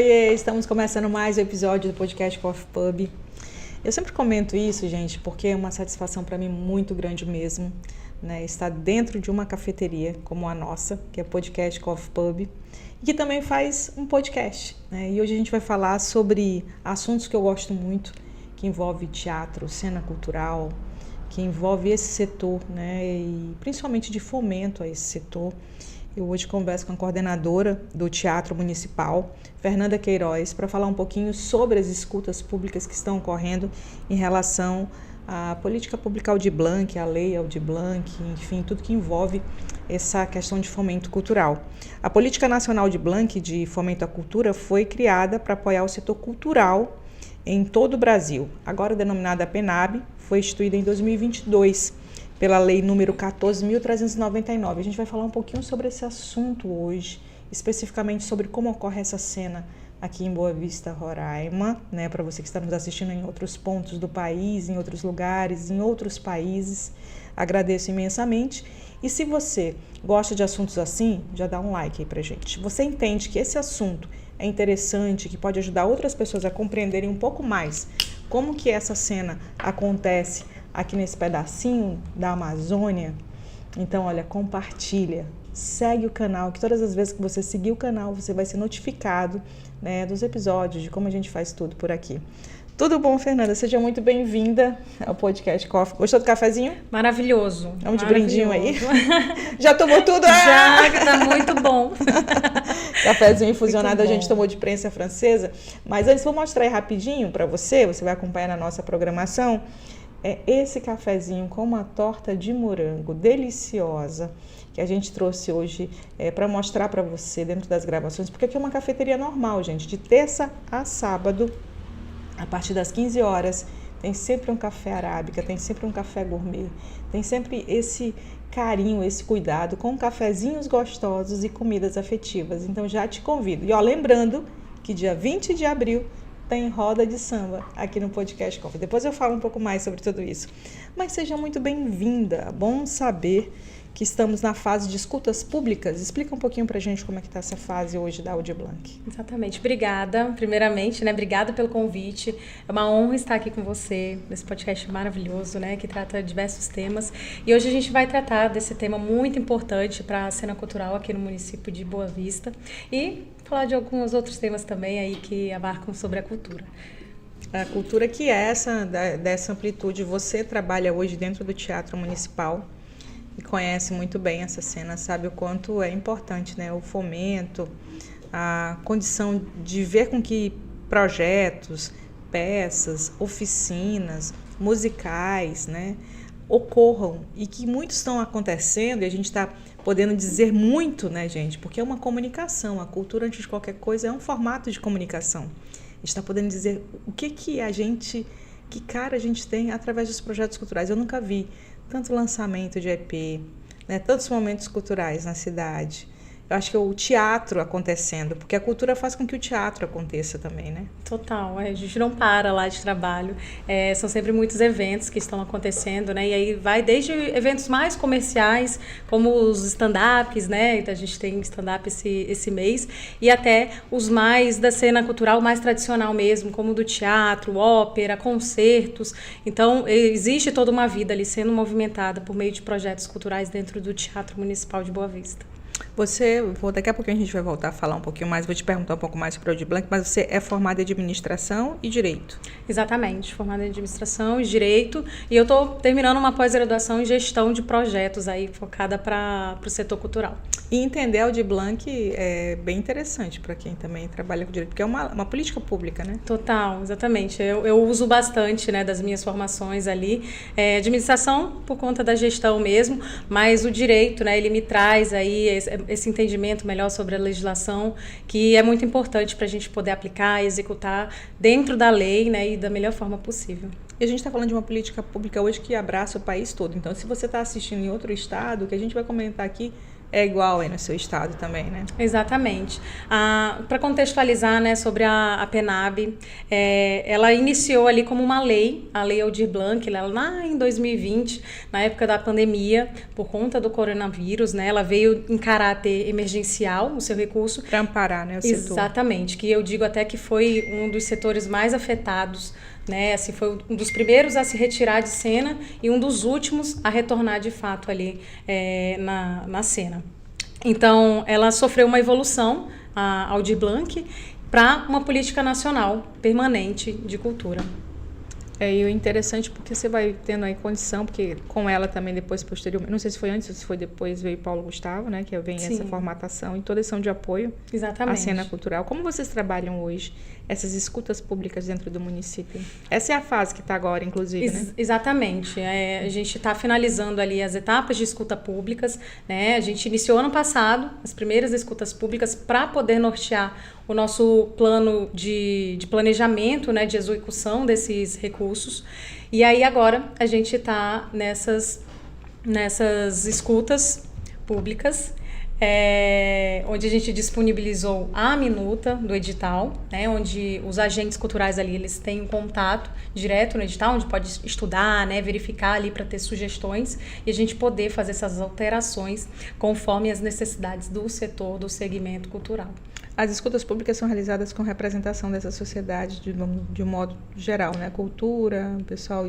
Oiê, estamos começando mais um episódio do podcast Coffee Pub. Eu sempre comento isso, gente, porque é uma satisfação para mim muito grande mesmo, né? Estar dentro de uma cafeteria como a nossa, que é Podcast Coffee Pub, e que também faz um podcast, né? E hoje a gente vai falar sobre assuntos que eu gosto muito, que envolve teatro, cena cultural, que envolve esse setor, né? E principalmente de fomento a esse setor. Eu hoje converso com a coordenadora do Teatro Municipal, Fernanda Queiroz, para falar um pouquinho sobre as escutas públicas que estão ocorrendo em relação à política pública Aldir Blanc, a lei Aldir Blanc, enfim, tudo que envolve essa questão de fomento cultural. A Política Nacional Aldir Blanc de Fomento à Cultura foi criada para apoiar o setor cultural em todo o Brasil. Agora denominada PENAB, foi instituída em 2022. Pela lei número 14.399. A gente vai falar um pouquinho sobre esse assunto hoje, especificamente sobre como ocorre essa cena aqui em Boa Vista, Roraima, né? Para você que está nos assistindo em outros pontos do país, em outros lugares, em outros países, agradeço imensamente. E se você gosta de assuntos assim, já dá um like aí pra gente. Você entende que esse assunto é interessante, que pode ajudar outras pessoas a compreenderem um pouco mais como que essa cena acontece aqui nesse pedacinho da Amazônia? Então, olha, compartilha, segue o canal, que todas as vezes que você seguir o canal, você vai ser notificado, né, dos episódios, de como a gente faz tudo por aqui. Tudo bom, Fernanda? Seja muito bem-vinda ao podcast Coffee. Gostou do cafezinho? Maravilhoso. Vamos de brindinho aí? Já tomou tudo? Já, tá muito bom. Cafezinho infusionado, a gente tomou de prensa francesa. Mas antes, vou mostrar aí rapidinho para você vai acompanhar na nossa programação. É esse cafezinho com uma torta de morango deliciosa que a gente trouxe hoje para mostrar para você dentro das gravações, porque aqui é uma cafeteria normal, gente, de terça a sábado, a partir das 15 horas, tem sempre um café arábica, tem sempre um café gourmet, tem sempre esse carinho, esse cuidado com cafezinhos gostosos e comidas afetivas. Então já te convido. E ó, lembrando que dia 20 de abril tem roda de samba aqui no Podcast Coffee. Depois eu falo um pouco mais sobre tudo isso. Mas seja muito bem-vinda. Bom saber que estamos na fase de escutas públicas. Explica um pouquinho pra gente como é que tá essa fase hoje da Aldir Blanc. Exatamente. Obrigada, primeiramente, né? Obrigada pelo convite. É uma honra estar aqui com você nesse podcast maravilhoso, né? Que trata diversos temas. E hoje a gente vai tratar desse tema muito importante para a cena cultural aqui no município de Boa Vista. E falar de alguns outros temas também aí que abarcam sobre a cultura. A cultura que é dessa amplitude. Você trabalha hoje dentro do Teatro Municipal e conhece muito bem essa cena, sabe o quanto é importante, né? O fomento, a condição de ver com que projetos, peças, oficinas, musicais, né, ocorram e que muitos estão acontecendo e a gente está podendo dizer muito, né, gente? Porque é uma comunicação, a cultura, antes de qualquer coisa, é um formato de comunicação. A gente está podendo dizer o que a gente, que cara a gente tem através dos projetos culturais. Eu nunca vi tanto lançamento de EP, né, tantos momentos culturais na cidade. Eu acho que é o teatro acontecendo, porque a cultura faz com que o teatro aconteça também, né? Total, a gente não para lá de trabalho, são sempre muitos eventos que estão acontecendo, né? E aí vai desde eventos mais comerciais, como os stand-ups, né? Então a gente tem stand-up esse mês, e até os mais da cena cultural mais tradicional mesmo, como do teatro, ópera, concertos. Então existe toda uma vida ali sendo movimentada por meio de projetos culturais dentro do Teatro Municipal de Boa Vista. Daqui a pouquinho a gente vai voltar a falar um pouquinho mais, vou te perguntar um pouco mais sobre o Aldir Blanc, mas você é formada em administração e direito? Exatamente, formada em administração e direito, e eu estou terminando uma pós-graduação em gestão de projetos aí, focada para o setor cultural. E entender Aldir Blanc é bem interessante para quem também trabalha com direito, porque é uma política pública, né? Total, exatamente. Eu uso bastante, né, das minhas formações ali. Administração por conta da gestão mesmo, mas o direito, né, ele me traz aí esse entendimento melhor sobre a legislação, que é muito importante para a gente poder aplicar e executar dentro da lei, né, e da melhor forma possível. E a gente está falando de uma política pública hoje que abraça o país todo. Então, se você está assistindo em outro estado, o que a gente vai comentar aqui é igual aí no seu estado também, né? Exatamente. Para contextualizar, né, sobre a PENAB, ela iniciou ali como uma lei, a Lei Aldir Blanc, lá em 2020, na época da pandemia, por conta do coronavírus, né, ela veio em caráter emergencial, o seu recurso. Para amparar, né, o setor. Exatamente, que eu digo até que foi um dos setores mais afetados, né, assim, foi um dos primeiros a se retirar de cena e um dos últimos a retornar de fato ali na cena. Então, ela sofreu uma evolução, a Aldir Blanc, para uma política nacional permanente de cultura. E o interessante porque você vai tendo aí condição, porque com ela também depois, posteriormente, não sei se foi antes ou se foi depois, veio Paulo Gustavo, né, que vem essa formatação e toda ação de apoio à cena cultural. Como vocês trabalham hoje essas escutas públicas dentro do município? Essa é a fase que está agora, inclusive, né? Exatamente. A gente está finalizando ali as etapas de escuta públicas, né? A gente iniciou ano passado as primeiras escutas públicas para poder nortear o nosso plano de planejamento, né, de execução desses recursos. E aí agora a gente está nessas escutas públicas, onde a gente disponibilizou a minuta do edital, né, onde os agentes culturais ali eles têm um contato direto no edital, onde pode estudar, né, verificar ali para ter sugestões e a gente poder fazer essas alterações conforme as necessidades do setor, do segmento cultural. As escutas públicas são realizadas com representação dessa sociedade de um modo geral, né? Cultura, o pessoal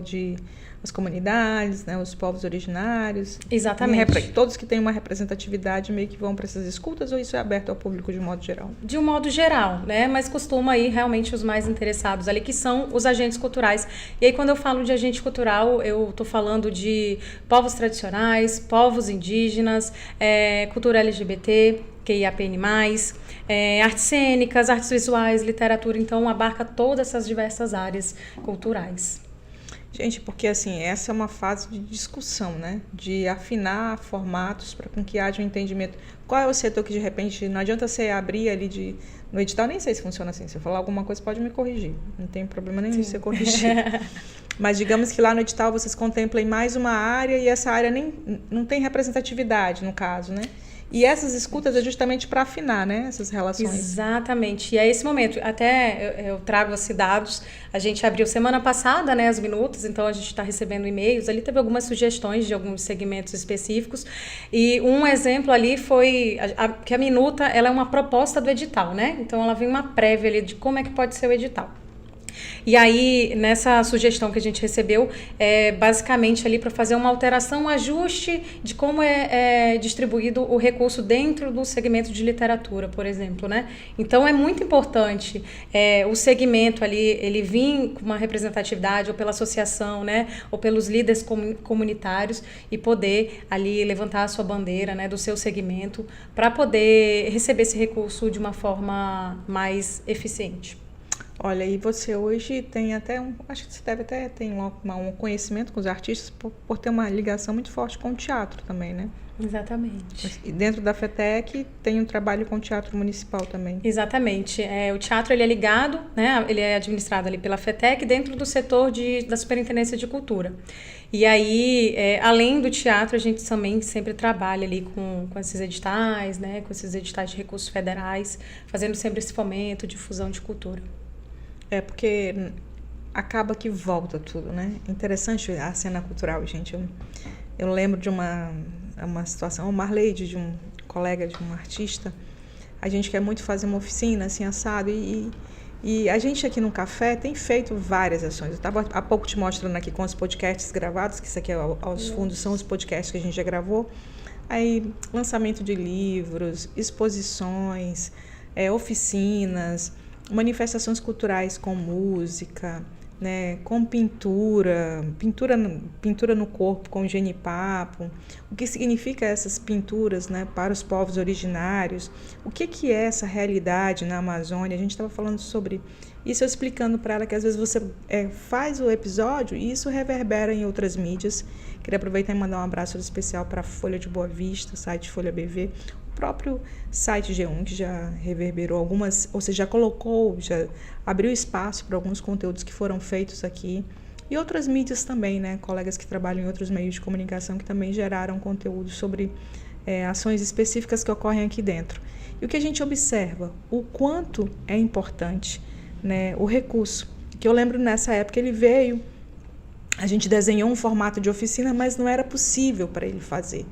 as comunidades, né? Os povos originários. Exatamente. Todos que têm uma representatividade meio que vão para essas escutas, ou isso é aberto ao público de um modo geral? De um modo geral, né? Mas costuma ir realmente os mais interessados ali, que são os agentes culturais. E aí quando eu falo de agente cultural, eu estou falando de povos tradicionais, povos indígenas, cultura LGBT, QIAPN+, artes cênicas, artes visuais, literatura, então abarca todas essas diversas áreas culturais. Gente, porque assim, essa é uma fase de discussão, né? De afinar formatos para com que haja um entendimento. Qual é o setor que de repente, não adianta você abrir ali no edital, nem sei se funciona assim, se eu falar alguma coisa pode me corrigir, não tem problema nenhum de você corrigir. Mas digamos que lá no edital vocês contemplem mais uma área e essa área não tem representatividade no caso, né? E essas escutas é justamente para afinar, né, essas relações. Exatamente. E é esse momento. Até eu trago esses dados. A gente abriu semana passada, né, as minutas, então a gente está recebendo e-mails. Ali teve algumas sugestões de alguns segmentos específicos. E um exemplo ali foi que a minuta ela é uma proposta do edital, né? Então ela vem uma prévia ali de como é que pode ser o edital. E aí, nessa sugestão que a gente recebeu, basicamente ali para fazer uma alteração, um ajuste de como é distribuído o recurso dentro do segmento de literatura, por exemplo, né? Então, é muito importante o segmento ali, ele vir com uma representatividade, ou pela associação, né? Ou pelos líderes comunitários e poder ali levantar a sua bandeira, né? Do seu segmento para poder receber esse recurso de uma forma mais eficiente. Olha, e você hoje tem até acho que você deve até ter um conhecimento com os artistas por ter uma ligação muito forte com o teatro também, né? Exatamente. E dentro da FETEC tem um trabalho com o teatro municipal também. Exatamente. O teatro ele é ligado, né? Ele é administrado ali pela FETEC dentro do setor da Superintendência de Cultura. E aí, além do teatro, a gente também sempre trabalha ali com esses editais, né? Com esses editais de recursos federais, fazendo sempre esse fomento, difusão de cultura. Porque acaba que volta tudo, né? Interessante a cena cultural, gente. Eu lembro de uma situação, uma Marleide, de um colega, de um artista. A gente quer muito fazer uma oficina, assim, assado. E a gente aqui no Café tem feito várias ações. Eu estava há pouco te mostrando aqui com os podcasts gravados, que isso aqui aos fundos são os podcasts que a gente já gravou. Aí, lançamento de livros, exposições, oficinas, manifestações culturais com música, né, com pintura no corpo, com genipapo. O que significa essas pinturas, né, para os povos originários? O que é essa realidade na Amazônia? A gente estava falando sobre isso, eu explicando para ela que às vezes você faz o episódio e isso reverbera em outras mídias. Queria aproveitar e mandar um abraço especial para a Folha de Boa Vista, site Folha BV, próprio site G1, que já reverberou algumas, ou seja, já abriu espaço para alguns conteúdos que foram feitos aqui, e outras mídias também, né, colegas que trabalham em outros meios de comunicação que também geraram conteúdo sobre ações específicas que ocorrem aqui dentro. E o que a gente observa? O quanto é importante, né, o recurso. Que eu lembro nessa época ele veio, a gente desenhou um formato de oficina, mas não era possível para ele fazer.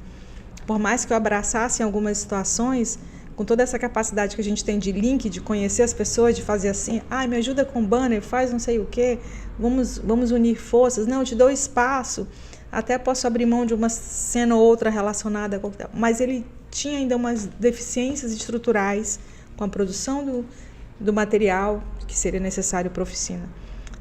Por mais que eu abraçasse em algumas situações, com toda essa capacidade que a gente tem de link, de conhecer as pessoas, de fazer assim, me ajuda com o banner, faz não sei o quê, vamos unir forças, não, eu te dou espaço, até posso abrir mão de uma cena ou outra relacionada com... Mas ele tinha ainda umas deficiências estruturais com a produção do material que seria necessário para a oficina.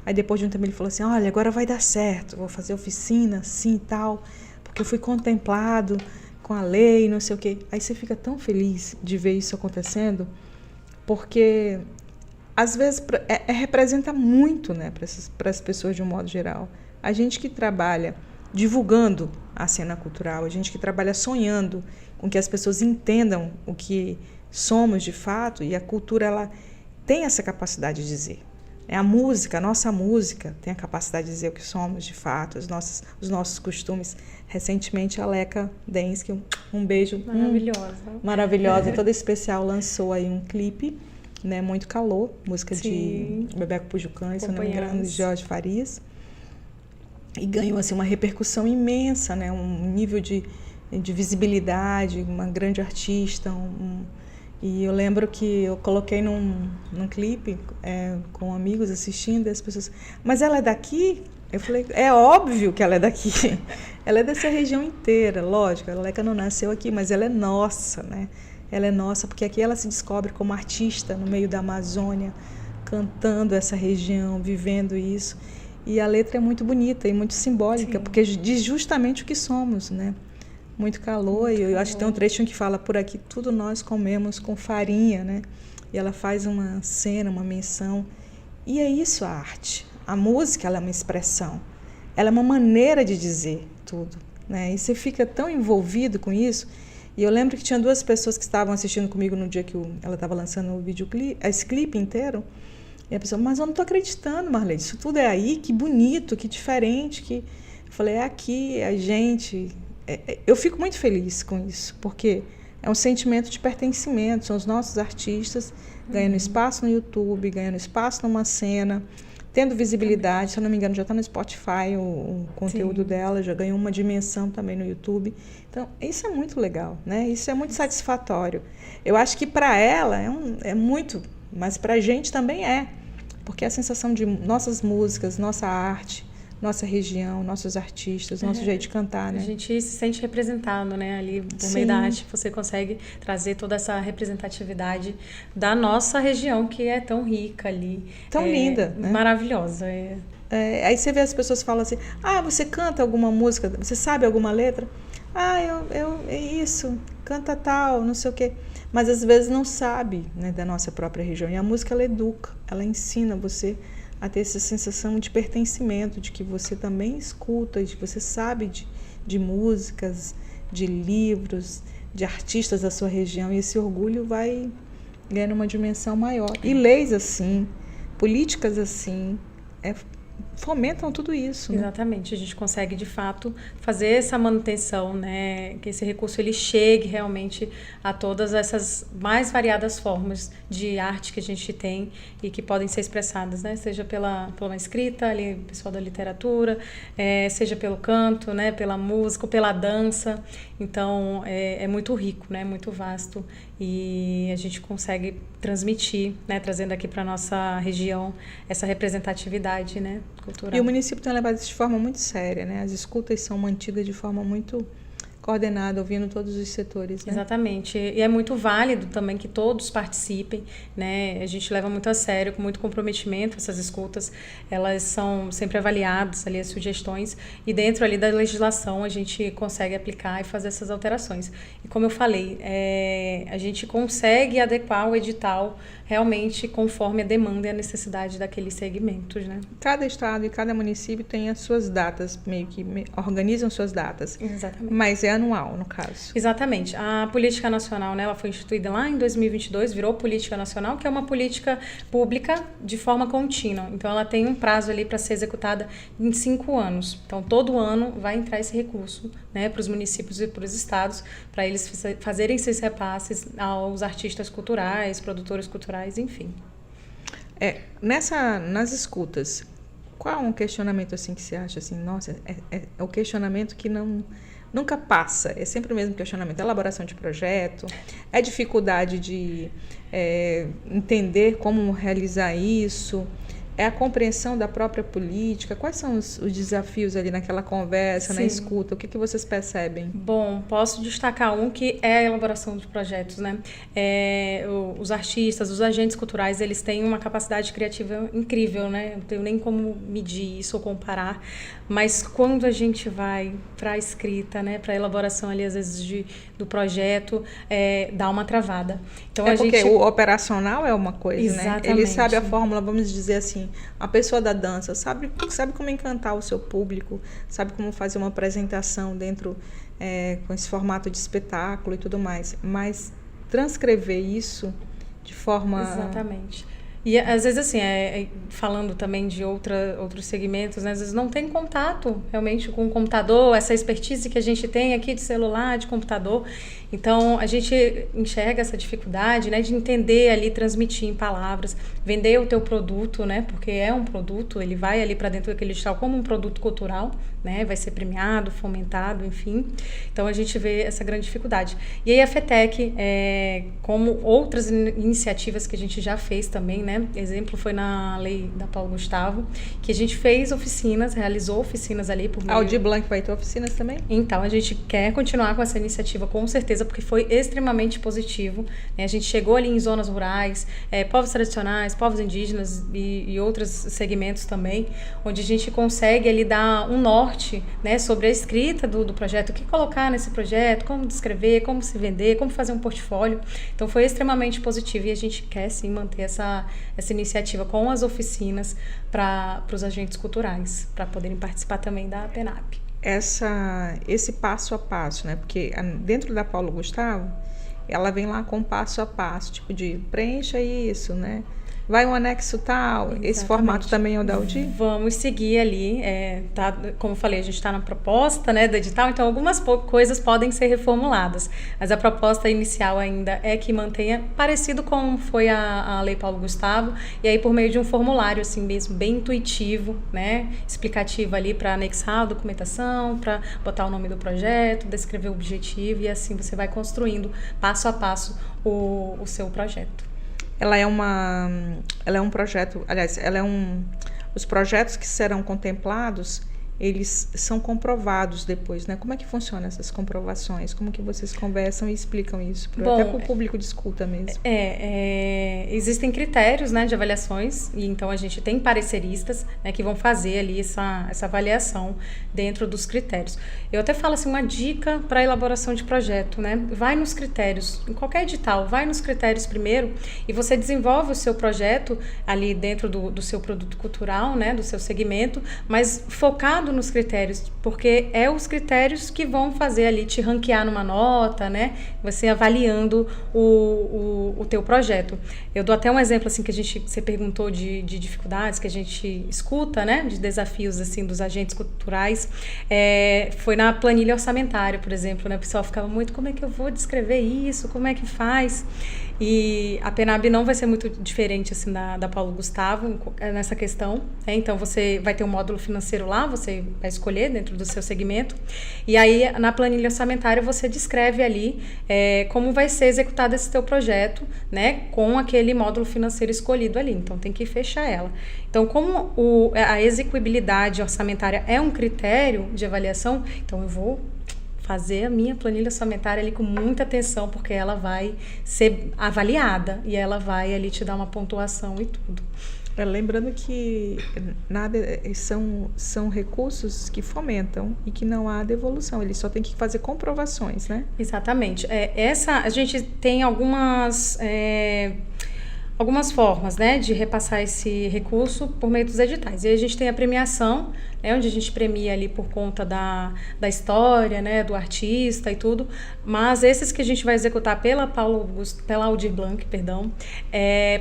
Aí depois de um tempo ele falou assim, olha, agora vai dar certo, vou fazer oficina, assim e tal, porque eu fui contemplado com a lei, não sei o quê. Aí você fica tão feliz de ver isso acontecendo, porque às vezes representa muito, né, para as pessoas de um modo geral. A gente que trabalha divulgando a cena cultural, a gente que trabalha sonhando com que as pessoas entendam o que somos de fato, e a cultura ela tem essa capacidade de dizer. A música, a nossa música tem a capacidade de dizer o que somos de fato, os nossos costumes. Recentemente a Leca Densky, um beijo. Maravilhosa, toda especial, lançou aí um clipe, né, Muito Calor, música de Bebeco Pujucã, se eu não me engano, de Jorge Farias. E ganhou assim, uma repercussão imensa, né, um nível de visibilidade, uma grande artista, e eu lembro que eu coloquei num clipe com amigos assistindo, e as pessoas, mas ela é daqui? Eu falei, é óbvio que ela é daqui. Ela é dessa região inteira, lógico, a Leca não nasceu aqui, mas ela é nossa, né? Ela é nossa, porque aqui ela se descobre como artista no meio da Amazônia, cantando essa região, vivendo isso. E a letra é muito bonita e muito simbólica, porque diz justamente o que somos, né? Muito calor, e eu acho que tem um trechinho que fala, por aqui tudo nós comemos com farinha, né? E ela faz uma cena, uma menção. E é isso a arte. A música, ela é uma expressão. Ela é uma maneira de dizer tudo, né? E você fica tão envolvido com isso. E eu lembro que tinha 2 pessoas que estavam assistindo comigo no dia que ela estava lançando o videoclipe, esse clipe inteiro. E a pessoa, mas eu não estou acreditando, Marlene, isso tudo é aí, que bonito, que diferente. Eu falei, é aqui, é a gente... Eu fico muito feliz com isso, porque é um sentimento de pertencimento, são os nossos artistas ganhando espaço no YouTube, ganhando espaço numa cena, tendo visibilidade, se eu não me engano já está no Spotify o conteúdo dela, já ganhou uma dimensão também no YouTube. Então, isso é muito legal, né? Isso é muito satisfatório. Eu acho que para ela é muito, mas para a gente também porque a sensação de nossas músicas, nossa arte, nossa região, nossos artistas, nosso jeito de cantar, né? A gente se sente representado, né? Ali, por meio da arte, você consegue trazer toda essa representatividade da nossa região, que é tão rica ali. Tão linda, né? Maravilhosa. Aí você vê as pessoas falam assim, você canta alguma música, você sabe alguma letra? É isso, canta tal, não sei o quê. Mas às vezes não sabe, né, da nossa própria região. E a música, ela educa, ela ensina você a ter essa sensação de pertencimento, de que você também escuta, de que você sabe de músicas, de livros, de artistas da sua região, e esse orgulho vai ganhando uma dimensão maior. E leis assim, políticas assim, fomentam tudo isso. Exatamente, né? A gente consegue de fato fazer essa manutenção, né? Que esse recurso ele chegue realmente a todas essas mais variadas formas de arte que a gente tem e que podem ser expressadas, né? Seja pela escrita, ali, pessoal da literatura, seja pelo canto, né? Pela música, pela dança. Então é muito rico, né? Muito vasto, e a gente consegue transmitir, né? Trazendo aqui para nossa região essa representatividade, né? Cultural. E o município tem levado isso de forma muito séria, né? As escutas são mantidas de forma muito coordenada, ouvindo todos os setores, né? Exatamente. E é muito válido também que todos participem, né? A gente leva muito a sério, com muito comprometimento essas escutas. Elas são sempre avaliadas, ali as sugestões, e dentro ali da legislação a gente consegue aplicar e fazer essas alterações. E como eu falei, a gente consegue adequar o edital realmente conforme a demanda e a necessidade daqueles segmentos, né? Cada estado e cada município tem as suas datas, meio que organizam suas datas. Exatamente. Mas é anual, no caso. Exatamente. A política nacional, né, ela foi instituída lá em 2022, virou política nacional, que é uma política pública de forma contínua. Então, ela tem um prazo ali para ser executada em 5 anos. Então, todo ano vai entrar esse recurso, né, para os municípios e para os estados, para eles fazerem esses repasses aos artistas culturais, produtores culturais, enfim. Nas escutas, qual é um questionamento assim que você acha assim, nossa, é o questionamento que nunca passa, é sempre o mesmo questionamento, elaboração de projeto, é dificuldade de entender como realizar isso, é a compreensão da própria política, quais são os desafios ali naquela conversa, na escuta, o que vocês percebem? Bom, posso destacar um que é a elaboração de projetos, né? Os artistas, os agentes culturais, eles têm uma capacidade criativa incrível, né? Não tenho nem como medir isso ou comparar, mas quando a gente vai para a escrita, né, para a elaboração ali, às vezes, do projeto, dá uma travada. Então, porque o operacional é uma coisa, exatamente, né? Ele sabe a fórmula, vamos dizer assim, a pessoa da dança sabe como encantar o seu público, sabe como fazer uma apresentação dentro, com esse formato de espetáculo e tudo mais, mas transcrever isso de forma... Exatamente. E às vezes assim, falando também de outros segmentos, né? Às vezes não tem contato realmente com o computador, essa expertise que a gente tem aqui de celular, de computador. Então a gente enxerga essa dificuldade, né, de entender ali, transmitir em palavras, vender o teu produto, né? Porque é um produto, ele vai ali para dentro daquele digital como um produto cultural, né? Vai ser premiado, fomentado, enfim. Então a gente vê essa grande dificuldade. E aí a FETEC, como outras iniciativas que a gente já fez também, né? Exemplo foi na lei da Paulo Gustavo, que a gente fez oficinas, realizou oficinas ali por meio... A Aldir Blanc vai ter oficinas também? Então, a gente quer continuar com essa iniciativa, com certeza, porque foi extremamente positivo, né? A gente chegou ali em zonas rurais, povos tradicionais, povos indígenas e outros segmentos também, onde a gente consegue ali dar um norte, né, sobre a escrita do projeto, o que colocar nesse projeto, como descrever, como se vender, como fazer um portfólio. Então, foi extremamente positivo e a gente quer, sim, manter essa iniciativa com as oficinas para os agentes culturais, para poderem participar também da PENAP. Esse passo a passo, né? Porque dentro da Paulo Gustavo, ela vem lá com passo a passo, tipo de preencha isso, né? Vai um anexo tal, exatamente. Esse formato também é o da Aldir? Vamos seguir ali, como eu falei, a gente está na proposta, né, do edital, então algumas coisas podem ser reformuladas, mas a proposta inicial ainda é que mantenha parecido com foi a Lei Paulo Gustavo, e aí por meio de um formulário assim mesmo, bem intuitivo, né, explicativo ali para anexar a documentação, para botar o nome do projeto, descrever o objetivo, e assim você vai construindo passo a passo o seu projeto. Ela é um projeto, aliás, os projetos que serão contemplados, eles são comprovados depois, né? Como é que funcionam essas comprovações? Como que vocês conversam e explicam isso? Até para o público de escuta mesmo. Existem critérios, né, de avaliações, e então a gente tem pareceristas, né, que vão fazer ali essa avaliação dentro dos critérios. Eu até falo assim, uma dica para a elaboração de projeto, né? Vai nos critérios, em qualquer edital, vai nos critérios primeiro e você desenvolve o seu projeto ali dentro do seu produto cultural, né, do seu segmento, mas focado nos critérios, porque é os critérios que vão fazer ali te ranquear numa nota, né? Você avaliando o teu projeto. Eu dou até um exemplo assim que você perguntou de dificuldades que a gente escuta, né? De desafios assim dos agentes culturais. Foi na planilha orçamentária, por exemplo, né? O pessoal ficava muito, como é que eu vou descrever isso? Como é que faz? E a PENAB não vai ser muito diferente assim da Paulo Gustavo nessa questão, né? Então você vai ter um módulo financeiro lá, você vai escolher dentro do seu segmento, e aí na planilha orçamentária você descreve ali como vai ser executado esse teu projeto, né, com aquele módulo financeiro escolhido ali, então tem que fechar ela. Então como a execuibilidade orçamentária é um critério de avaliação, então eu vou fazer a minha planilha orçamentária ali com muita atenção, porque ela vai ser avaliada e ela vai ali te dar uma pontuação e tudo. Lembrando que são recursos que fomentam e que não há devolução, eles só tem que fazer comprovações, né? Exatamente. A gente tem algumas algumas formas, né, de repassar esse recurso por meio dos editais. E aí a gente tem a premiação, né, onde a gente premia ali por conta da história, né, do artista e tudo, mas esses que a gente vai executar pela Aldir Blanc, perdão,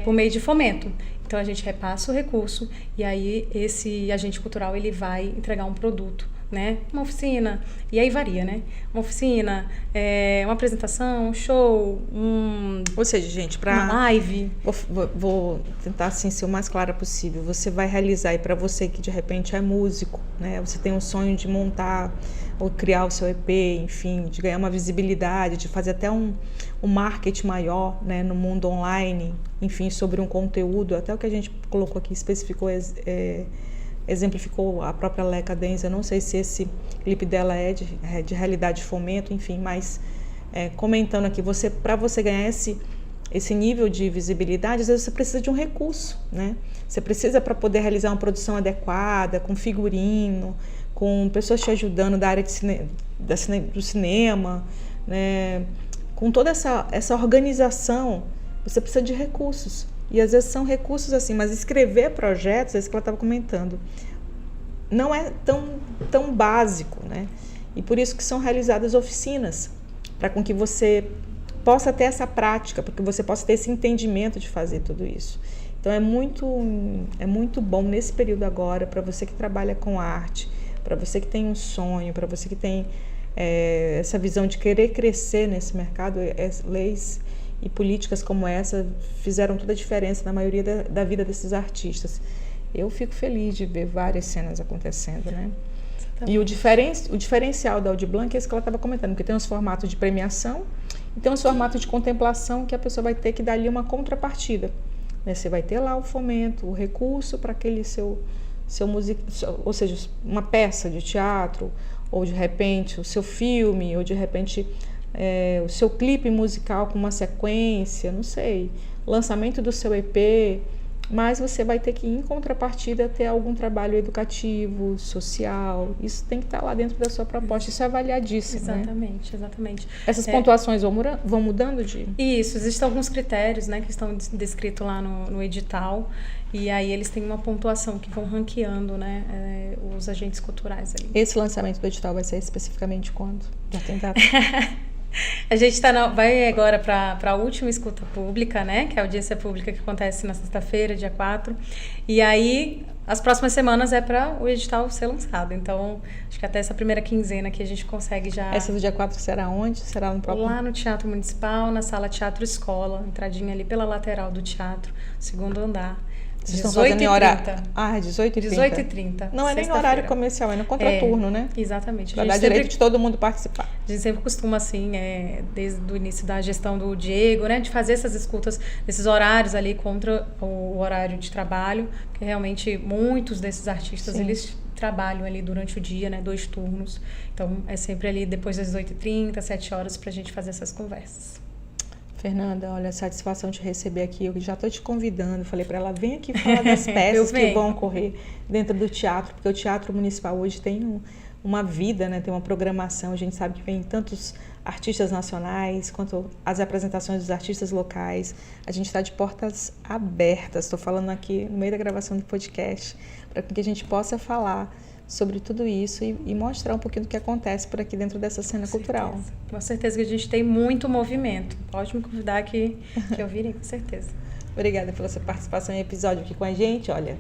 por meio de fomento. Então a gente repassa o recurso e aí esse agente cultural ele vai entregar um produto, né? Uma oficina, e aí varia, né? Uma oficina, uma apresentação, um show, Ou seja, gente, uma live. Vou tentar assim, ser o mais clara possível. Você vai realizar, e para você que de repente é músico, né? Você tem um sonho de montar ou criar o seu EP, enfim, de ganhar uma visibilidade, de fazer até um marketing maior, né, no mundo online, enfim, sobre um conteúdo, até o que a gente colocou aqui, especificou, exemplificou a própria Leca Denza. Eu não sei se esse clipe dela é de realidade de fomento, enfim, mas comentando aqui, para você ganhar esse nível de visibilidade, às vezes você precisa de um recurso, né? Você precisa, para poder realizar uma produção adequada, com figurino, com pessoas te ajudando da área do cinema, né? Com toda essa organização, você precisa de recursos. E às vezes são recursos assim, mas escrever projetos, é isso que ela estava comentando, não é tão básico, né? E por isso que são realizadas oficinas, para com que você possa ter essa prática, para que você possa ter esse entendimento de fazer tudo isso. Então é muito bom nesse período agora, para você que trabalha com arte, para você que tem um sonho, para você que tem essa visão de querer crescer nesse mercado, leis e políticas como essa fizeram toda a diferença na maioria da vida desses artistas. Eu fico feliz de ver várias cenas acontecendo, né? E o diferencial da Aldir Blanc é isso que ela estava comentando, porque tem uns formatos de premiação e tem uns formatos de contemplação que a pessoa vai ter que dar ali uma contrapartida, né? Você vai ter lá o fomento, o recurso para aquele seu música, ou seja, uma peça de teatro, ou de repente o seu filme, ou de repente o seu clipe musical com uma sequência, não sei, lançamento do seu EP, mas você vai ter que, em contrapartida, ter algum trabalho educativo, social. Isso tem que estar lá dentro da sua proposta. Isso é avaliadíssimo, exatamente, né? Exatamente. Essas pontuações vão mudando de... Isso, existem alguns critérios, né, que estão descritos lá no edital, e aí eles têm uma pontuação que vão ranqueando, né, os agentes culturais ali. Esse lançamento do edital vai ser especificamente quando? Já tem data? A gente vai agora para a última escuta pública, né? Que é a audiência pública que acontece na sexta-feira, dia 4. E aí, as próximas semanas é para o edital ser lançado. Então, acho que até essa primeira quinzena que a gente consegue já... Essa do dia 4 será onde? Será no próprio... Lá no Teatro Municipal, na sala Teatro Escola, entradinha ali pela lateral do teatro, segundo andar. Vocês estão fazendo em horário? 18h30. 18h30. Não é nem no horário comercial, é no contraturno, né? Exatamente. Para dar direito de todo mundo participar. A gente sempre costuma, assim, desde o início da gestão do Diego, né? De fazer essas escutas nesses horários ali contra o horário de trabalho, porque realmente muitos desses artistas, eles trabalham ali durante o dia, né? 2 turnos. Então, é sempre ali depois das 18h30, 7h, pra gente fazer essas conversas. Fernanda, olha, a satisfação de receber aqui. Eu já estou te convidando. Falei para ela, vem aqui falar das peças que vão ocorrer dentro do teatro, porque o Teatro Municipal hoje tem uma vida, né? Tem uma programação. A gente sabe que vem tantos artistas nacionais quanto as apresentações dos artistas locais. A gente está de portas abertas. Estou falando aqui no meio da gravação do podcast para que a gente possa falar sobre tudo isso e mostrar um pouquinho do que acontece por aqui dentro dessa cena cultural. Com certeza que a gente tem muito movimento. Pode me convidar que eu virei, com certeza. Obrigada pela sua participação em episódio aqui com a gente. Olha,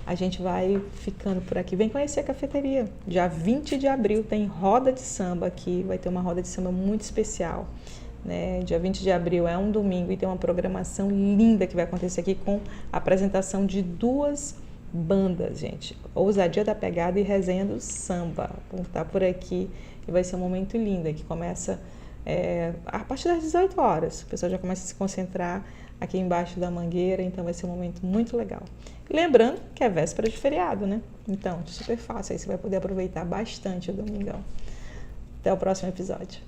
a gente vai ficando por aqui. Vem conhecer a cafeteria. Dia 20 de abril tem roda de samba aqui. Vai ter uma roda de samba muito especial, né? Dia 20 de abril é um domingo e tem uma programação linda que vai acontecer aqui com a apresentação de 2 bandas, gente. Ousadia da Pegada e Resenha do Samba. Vão estar por aqui e vai ser um momento lindo, que começa a partir das 18h. O pessoal já começa a se concentrar aqui embaixo da mangueira, então vai ser um momento muito legal. Lembrando que é véspera de feriado, né? Então, super fácil, aí você vai poder aproveitar bastante o domingão. Até o próximo episódio.